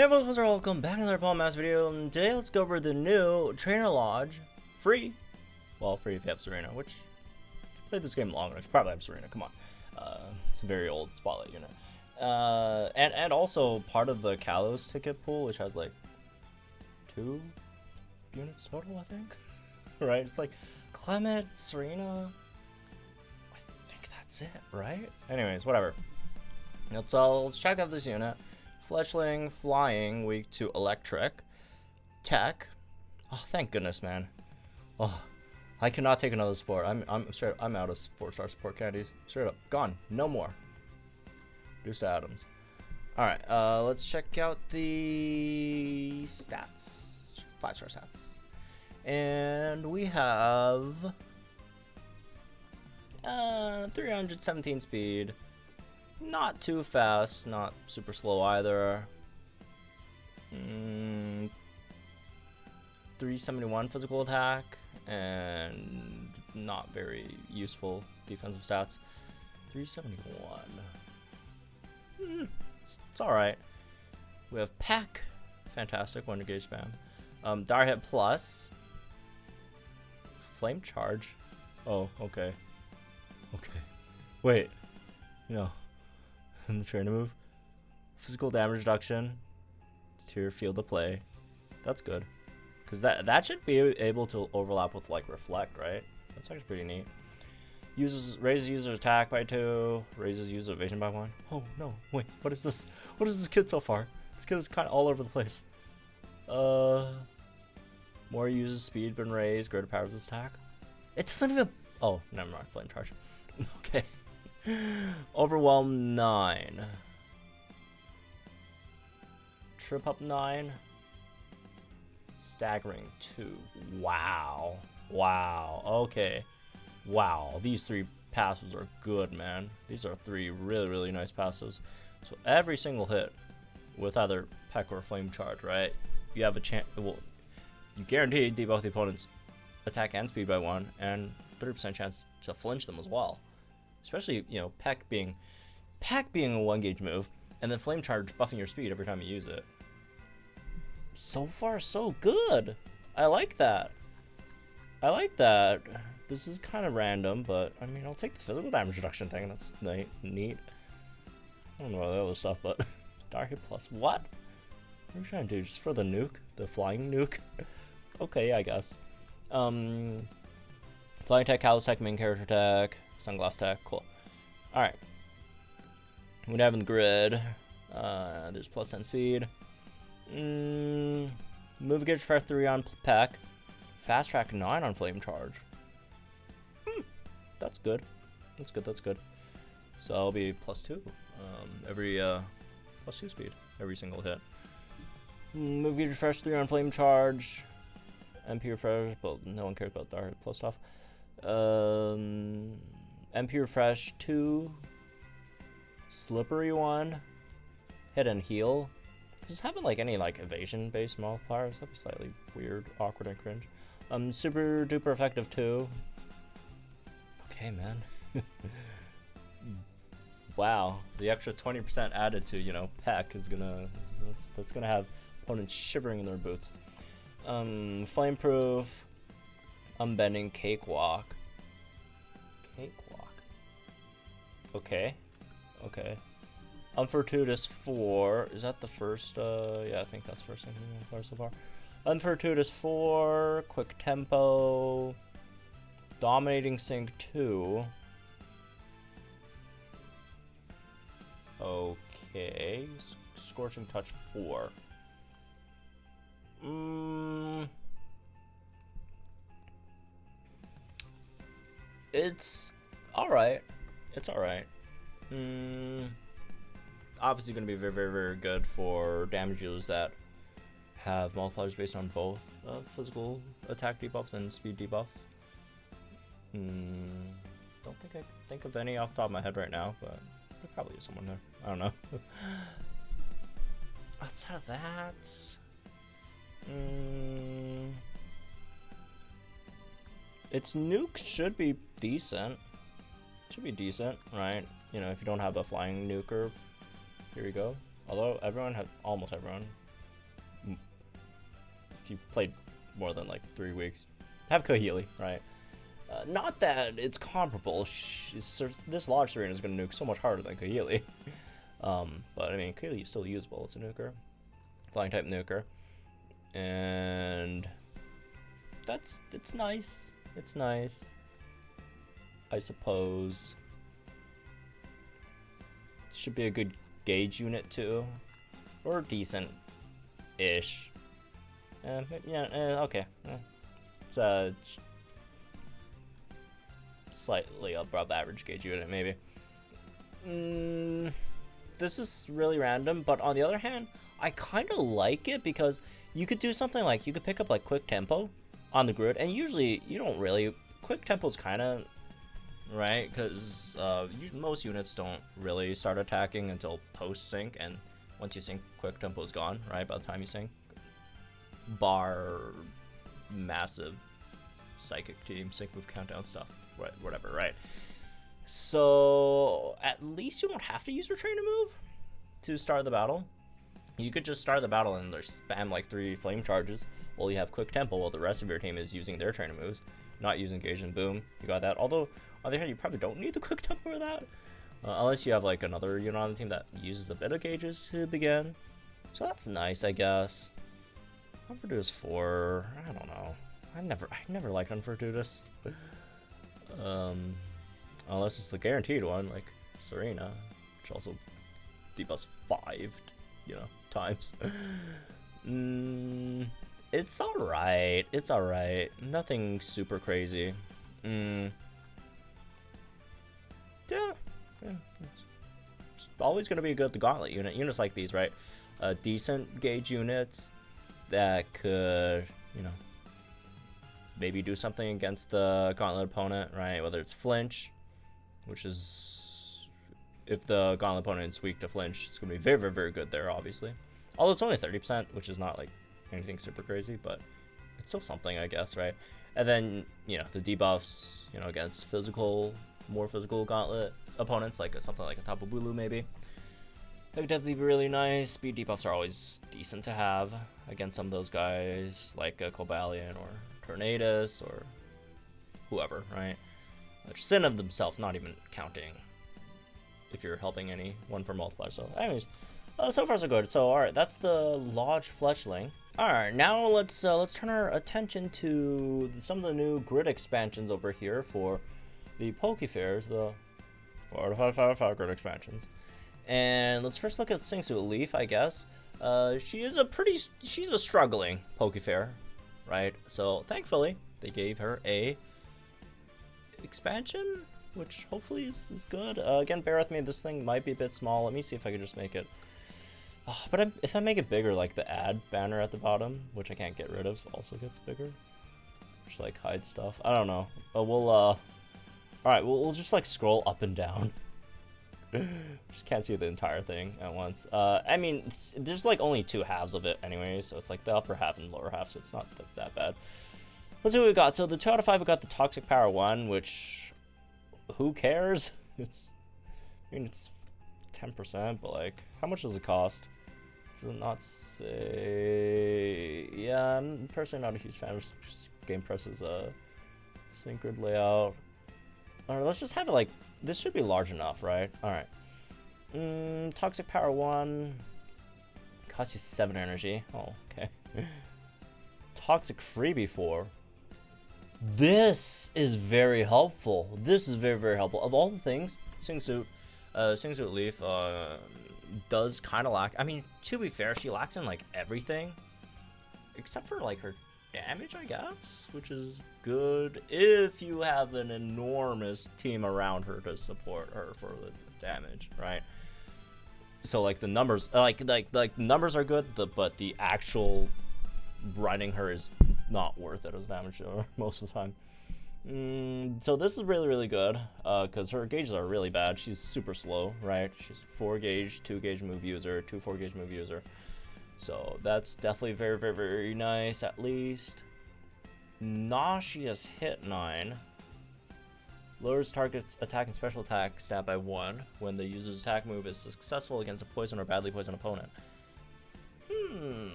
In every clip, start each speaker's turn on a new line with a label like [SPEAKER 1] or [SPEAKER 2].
[SPEAKER 1] Hey folks, welcome back to another Paul Mass video, and today let's go over the new Trainer Lodge, free. Well, free if you have Serena, which, if you played this game long enough, you probably have Serena, come on. It's a very old Spotlight unit. And also part of the Kalos ticket pool, which has like 2 units total, I think. Right? It's like Clement, Serena, I think that's it, right? Anyways, whatever. Let's check out this unit. Fletchling, flying, weak to electric. Tech. Oh, thank goodness, man. Oh, I cannot take another support. I'm out of 4-star support candies. Straight up, gone. No more. Deuce to Adams. All right, let's check out the stats. 5-star stats, and we have 317 speed. Not too fast, not super slow either. 371 physical attack, and not very useful defensive stats. 371. It's alright. We have Peck, fantastic, 1 engage spam. Dire hit plus. Flame charge. Oh, okay. Okay. Wait. No. The trainer move, physical damage reduction to your field of play. That's good, because that should be able to overlap with like reflect, right? That's actually pretty neat. Raises user attack by 2, raises user evasion by 1. Oh no, wait, what is this? What is this kid so far? This kid is kind of all over the place. More uses speed been raised, greater power of this attack. It doesn't even. Oh, never mind. Flame charge. Okay. Overwhelm 9. Trip up 9. Staggering 2. Wow. Wow. Okay. Wow. These 3 passives are good, man. These are 3 really nice passives. So every single hit with either Peck or Flame Charge, right? You have a chance. Well, you guaranteed debuff the opponent's attack and speed by 1, and 30% chance to flinch them as well. Especially, you know, Peck being a 1 gauge move, and then Flame Charge buffing your speed every time you use it. So far, so good. I like that. I like that. This is kind of random, but I mean, I'll take the physical damage reduction thing. That's neat. I don't know about the other stuff, but Dark Hit plus what? What are you trying to do? Just for the nuke, the flying nuke? Okay, yeah, I guess. Flying tech, Kalos tech, main character tech. Sunglass tech, cool. Alright. We have in the grid. There's plus 10 speed. Move gauge for 3 on Peck. Fast track 9 on Flame Charge. That's good. That's good. So I'll be plus 2. Every plus 2 speed. Every single hit. Move gauge refresh 3 on Flame Charge. MP refresh, but no one cares about Dark plus stuff. MP refresh 2, slippery 1, hit and heal. Does it have like any like evasion based multipliers? That'd be slightly weird, awkward, and cringe. Super duper effective 2. Okay, man. Wow, the extra 20% added to, you know, Peck is that's gonna have opponents shivering in their boots. Flame proof, unbending, cakewalk. Okay. Unfortuitous 4. Is that the first? Yeah, I think that's the first thing so far. Unfortuitous 4. Quick tempo. Dominating sync 2. Okay. Scorching touch 4. It's alright. Obviously going to be very good for damage dealers that have multipliers based on both physical attack debuffs and speed debuffs. Don't think I can think of any off the top of my head right now, but there probably is someone there. I don't know. Outside of that, its nuke should be decent. Right? You know, if you don't have a flying nuker, here we go. Although almost everyone if you played more than like 3 weeks, have Kahili, right? Not that it's comparable. This Lodge Serena is going to nuke so much harder than Kahili. But I mean, Kahili is still usable. It's a nuker, flying type nuker, and it's nice. It's nice, I suppose. Should be a good gauge unit too, or decent-ish. Okay. It's slightly above average gauge unit, maybe. This is really random, but on the other hand, I kind of like it because you could do something like you could pick up like quick tempo on the grid, and usually you don't really. Quick tempo's kind of right because most units don't really start attacking until post sync, and once you sync, quick tempo's gone. Right by the time you sync, bar massive psychic team sync move countdown stuff. Right, whatever, right? So at least you don't have to use your trainer move to start the battle. You could just start the battle and spam like 3 flame charges while you have quick tempo while the rest of your team is using their trainer moves, not using gauge, and boom, you got that. Although on the other hand, you probably don't need the quick tempo for that, unless you have like another unit on the team that uses a bit of gauges to begin. So that's nice, I guess. Unfortuitous 4, I don't know. I never liked Unfortuitous. Unless it's the guaranteed one, like Serena, which also debuffs 5, times. It's alright. It's alright. Nothing super crazy. Yeah. It's always gonna be good. The Gauntlet unit. Units like these, right? Decent gauge units that could, maybe do something against the Gauntlet opponent, right? Whether it's flinch, which is, if the Gauntlet opponent is weak to flinch, it's going to be very, very, very good there, obviously. Although it's only 30%, which is not like anything super crazy, but it's still something, I guess, right? And then, the debuffs, against more physical Gauntlet opponents, like something like a Tapu Bulu, maybe. That would definitely be really nice. Speed debuffs are always decent to have against some of those guys, like a Cobalion or Tornadus or whoever, right? Just in of themselves, not even counting if you're helping anyone for multiplier. So anyways, so far so good. So alright, that's the Lodge Fletchling. Alright, now let's turn our attention to some of the new grid expansions over here for the Pokefairs, the 4-5-5 grid expansions. And let's first look at Singsuit Leaf, I guess. She's a struggling Pokefair, right? So thankfully they gave her a expansion, which hopefully is good. Again, bear with me, this thing might be a bit small. Let me see if I can just make it. But if I make it bigger, like the ad banner at the bottom, which I can't get rid of, also gets bigger. Just like hide stuff. I don't know. Alright, we'll just like scroll up and down. Just can't see the entire thing at once. I mean, there's like only 2 halves of it anyway, so it's like the upper half and the lower half, so it's not that bad. Let's see what we got. So the 2 out of 5, we got the Toxic Power 1, which, who cares? It's 10%, but like, how much does it cost? Does it not say? Yeah, I'm personally not a huge fan of Game Press's sync grid layout. Alright, let's just have it like, this should be large enough, right? Alright. Toxic Power 1 costs you 7 energy. Oh, okay. Toxic Freebie 4. This is very helpful. This is very, very helpful. Of all the things, Singsuit Leaf does kind of lack. I mean, to be fair, she lacks in like everything except for like her damage, I guess, which is good if you have an enormous team around her to support her for the damage, right? So like the numbers, like numbers are good, but the actual running her is not worth it as damage to her most of the time. So this is really, really good because her gauges are really bad. She's super slow, right? She's 4 gauge, 2 gauge move user, 2 4 gauge move user. So that's definitely very, very, very nice, at least. Nauseous Hit 9. Lowers target's attack and special attack stat by 1 when the user's attack move is successful against a poison or badly poisoned opponent.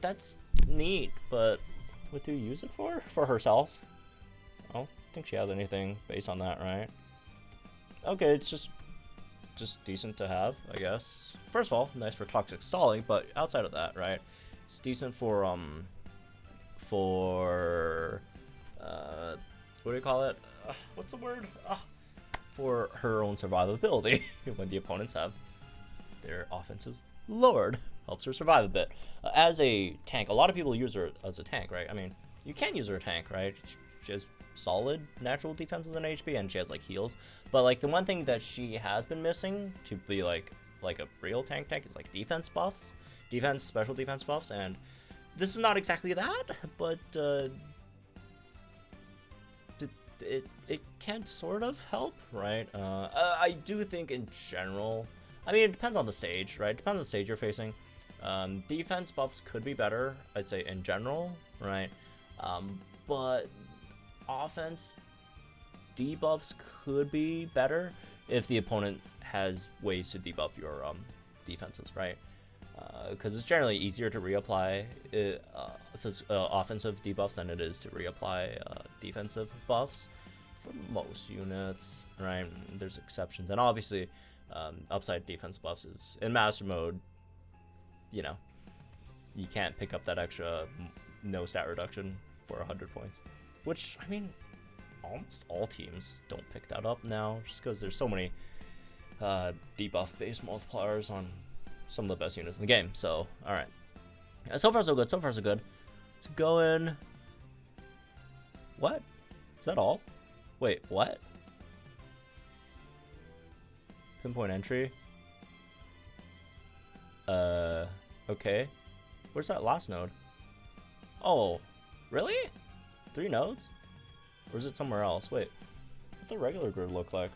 [SPEAKER 1] that's neat, but what do you use it for? For herself? I don't think she has anything based on that, right? Okay, it's just decent to have, I guess. First of all, nice for toxic stalling, but outside of that, right? It's decent for what do you call it? What's the word? For her own survivability when the opponents have their offenses lowered. Helps her survive a bit. As a tank, a lot of people use her as a tank, right? I mean, you can use her a tank, right? She has solid natural defenses and HP, and she has like heals. But like the one thing that she has been missing to be like a real tank is like defense buffs, special defense buffs, and this is not exactly that, but it can sort of help, right? I do think in general, I mean, it depends on the stage, right? Depends on the stage you're facing. Defense buffs could be better, I'd say, in general, right? But offense debuffs could be better if the opponent has ways to debuff your defenses, right? Because it's generally easier to reapply offensive debuffs than it is to reapply defensive buffs for most units, right? There's exceptions, and obviously upside defense buffs is in master mode. You know, you can't pick up that extra no stat reduction for 100 points, which, I mean, almost all teams don't pick that up now, just because there's so many debuff based multipliers on some of the best units in the game. So, all right, so far so good. Let's go in. What? Is that all? Wait, what? Pinpoint entry. Okay. Where's that last node? Oh, really? 3 nodes? Or is it somewhere else? Wait, what's the regular grid look like?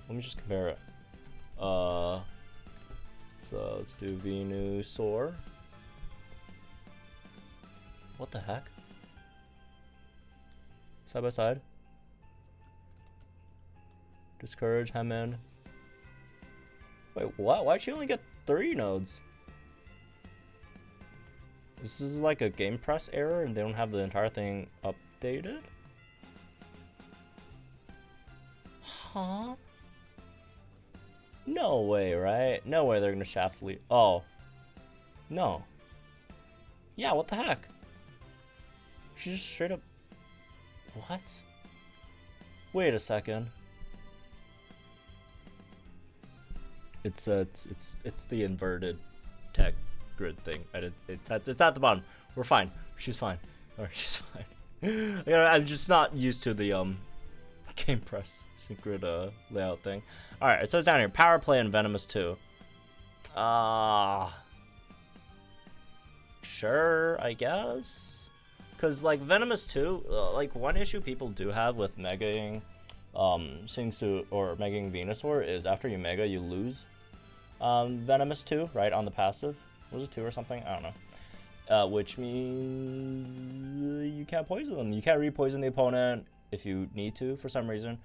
[SPEAKER 1] Let me just compare it. So let's do Venusaur. What the heck? Side by side. Discourage, Hammond. Wait, what? Why'd she only get 3 nodes? This is like a game press error and they don't have the entire thing updated? Huh? No way, right? No way they're gonna shaft lead. Oh. No. Yeah, what the heck? She just straight up... What? Wait a second. It's the inverted tech grid thing. It's at the bottom. We're fine. She's fine. Alright, she's fine. You know, I'm just not used to the game press sync-grid layout thing. Alright, it says down here, power play and Venomous 2. Sure, I guess. Cause like Venomous 2, like one issue people do have with megaing Singsu or megaing Venusaur is after you mega, you lose Venomous 2, right, on the passive. Was it 2 or something? I don't know. Which means you can't poison them. You can't re-poison the opponent if you need to for some reason.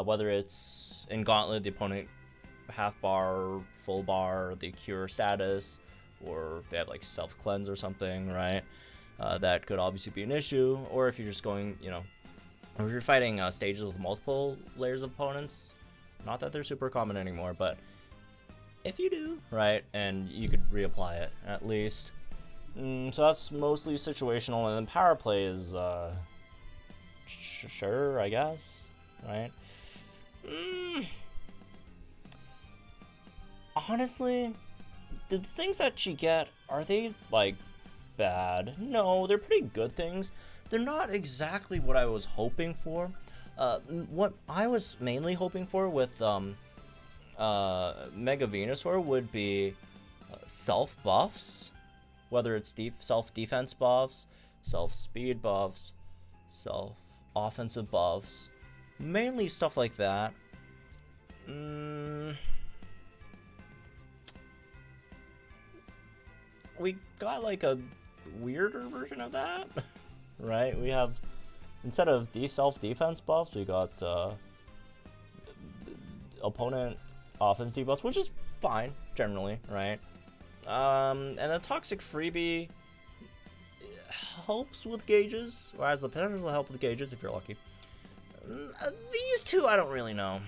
[SPEAKER 1] Whether it's in Gauntlet, the opponent half bar, full bar, the cure status, or they have like self-cleanse or something, right? That could obviously be an issue. Or if you're just going, you know, or if you're fighting stages with multiple layers of opponents, not that they're super common anymore, but if you do, right, and you could reapply it at least. So that's mostly situational, and then power play is, sure, I guess, right? Honestly, the things that you get, are they, like, bad? No, they're pretty good things. They're not exactly what I was hoping for. What I was mainly hoping for with Mega Venusaur would be self buffs, whether it's self defense buffs, self speed buffs, self offensive buffs, mainly stuff like that. We got like a weirder version of that, right? We have, instead of self defense buffs, we got opponent offense debuffs, which is fine generally, right? And the Toxic Freebie helps with gauges, or has the potential to help with gauges if you're lucky. These two, I don't really know.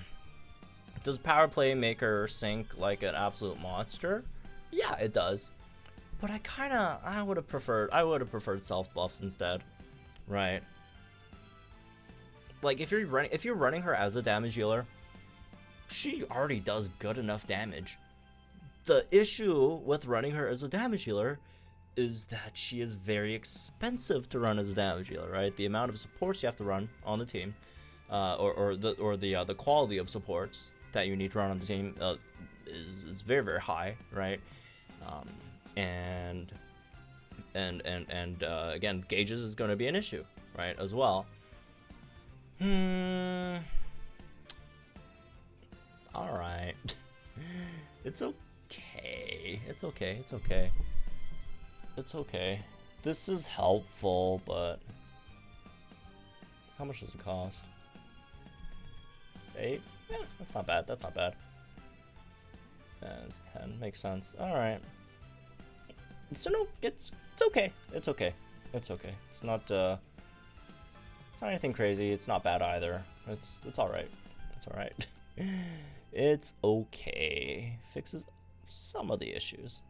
[SPEAKER 1] Does Power Play make her sink like an absolute monster? Yeah, it does. But I would have preferred self buffs instead, right? Like if you're running her as a damage healer, she already does good enough damage. The issue with running her as a damage healer is that she is very expensive to run as a damage healer, right? The amount of supports you have to run on the team, or the quality of supports that you need to run on the team is very, very high, right? And again, gauges is going to be an issue, right, as well. All right. It's okay. It's okay. It's okay. It's okay. This is helpful, but how much does it cost? 8? Yeah, that's not bad. That's not bad. It's 10. Makes sense. All right. So no, it's okay. It's okay. It's okay. It's not anything crazy. It's not bad either. It's all right. It's all right. It's okay. Fixes some of the issues.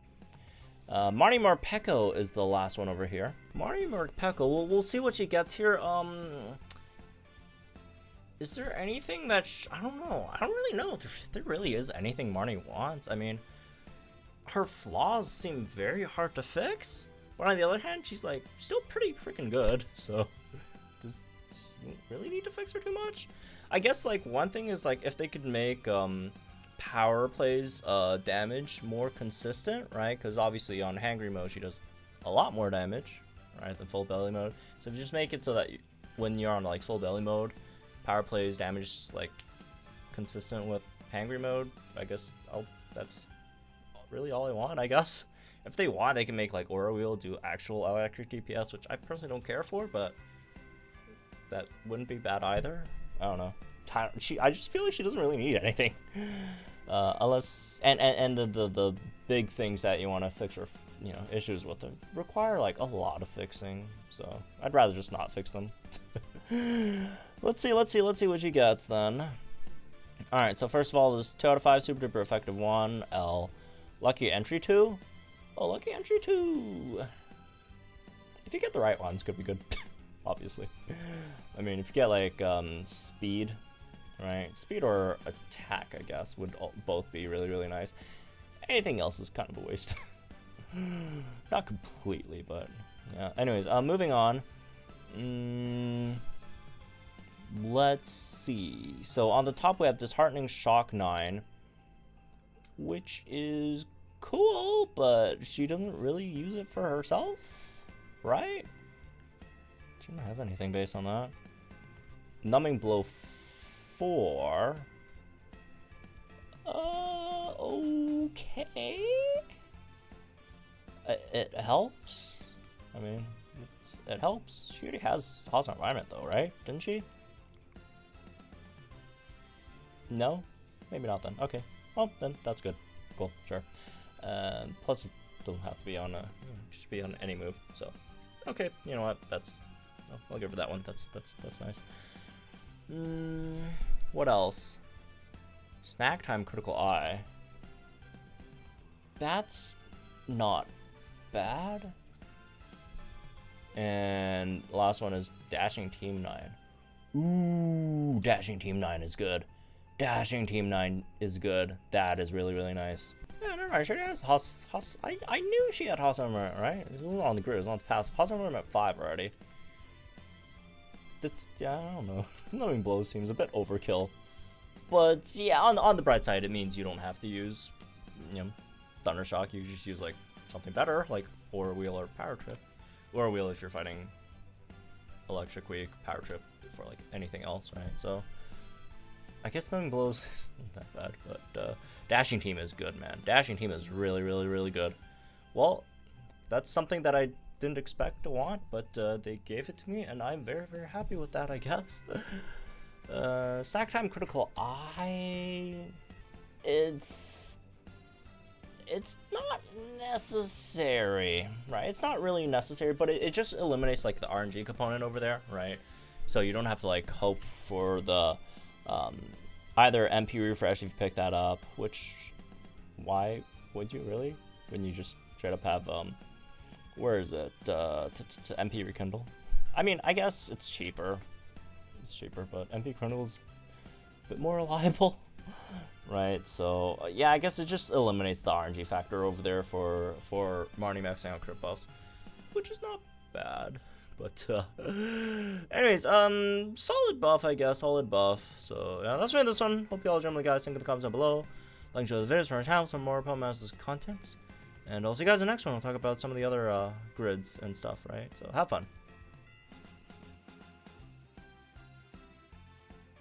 [SPEAKER 1] Marnie Morpeko is the last one over here. Marnie Morpeko, we'll see what she gets here. Is there anything that I don't know. I don't really know if there really is anything Marnie wants. I mean, her flaws seem very hard to fix, but on the other hand, she's like still pretty freaking good. So, does you really need to fix her too much? I guess like one thing is like if they could make power plays damage more consistent, right? Because obviously on hangry mode she does a lot more damage, right, than full belly mode. So if you just make it so that when you're on like full belly mode, power plays damage is like consistent with hangry mode, I guess that's really all I want, I guess. If they want, they can make like Aura Wheel do actual electric DPS, which I personally don't care for, but that wouldn't be bad either. I don't know. I just feel like she doesn't really need anything, unless and the big things that you want to fix or issues with them require like a lot of fixing. So I'd rather just not fix them. Let's see what she gets then. All right. So first of all, this 2 out of 5 super duper effective 1 L, lucky entry 2. Oh, lucky entry 2. If you get the right ones, could be good. Obviously. I mean, if you get like speed, right? Speed or attack, I guess, would both be really, really nice. Anything else is kind of a waste. Not completely, but yeah. Anyways, moving on. Let's see. So on the top we have Disheartening Shock 9, which is cool, but she doesn't really use it for herself, right? She don't have anything based on that. Numbing Blow 4. Okay. It helps. I mean, it helps. She already has Hostile Environment though, right? Didn't she? No? Maybe not then. Okay. Well, then that's good. Cool. Sure. Plus, it doesn't have to be on just be on any move. So, okay. You know what? I'll give her that one. That's nice. What else? Snack Time Critical Eye. That's not bad. And the last one is Dashing Team 9. Ooh, Dashing Team 9 is good. Dashing Team 9 is good. That is really, really nice. Yeah, never mind. She has I knew she had Hostile Environment, right? It was on the grid. It was on the pass. Hostile Environment 5 already. Yeah, I don't know. Numbing Blow seems a bit overkill. But yeah, on the bright side, it means you don't have to use, Thunder Shock. You just use like something better, like Aura Wheel or Power Trip. Aura Wheel if you're fighting Electric Weak, Power Trip for like anything else, right? So I guess Numbing Blows isn't that bad, but Dashing Team is good, man. Dashing Team is really, really, really good. Well, that's something that I didn't expect to want, but they gave it to me, and I'm very, very happy with that, I guess. Stack Time Critical Eye. It's not necessary, right? It's not really necessary, but it just eliminates like the RNG component over there, right? So you don't have to like hope for the either MP refresh if you pick that up, which why would you really when you just straight up have where is it MP rekindle? I mean, I guess it's cheaper, but MP rekindle is a bit more reliable. Right, so yeah, I guess it just eliminates the RNG factor over there for Marnie maxing out crit buffs, which is not bad. But anyways, solid buff, I guess, solid buff. So yeah, that's for this one. Hope you all generally guys think in the comments down below. Like and share the videos for our channel, some more Pokemon Masters content, and I'll see you guys in the next one. We'll talk about some of the other grids and stuff. Right, so have fun.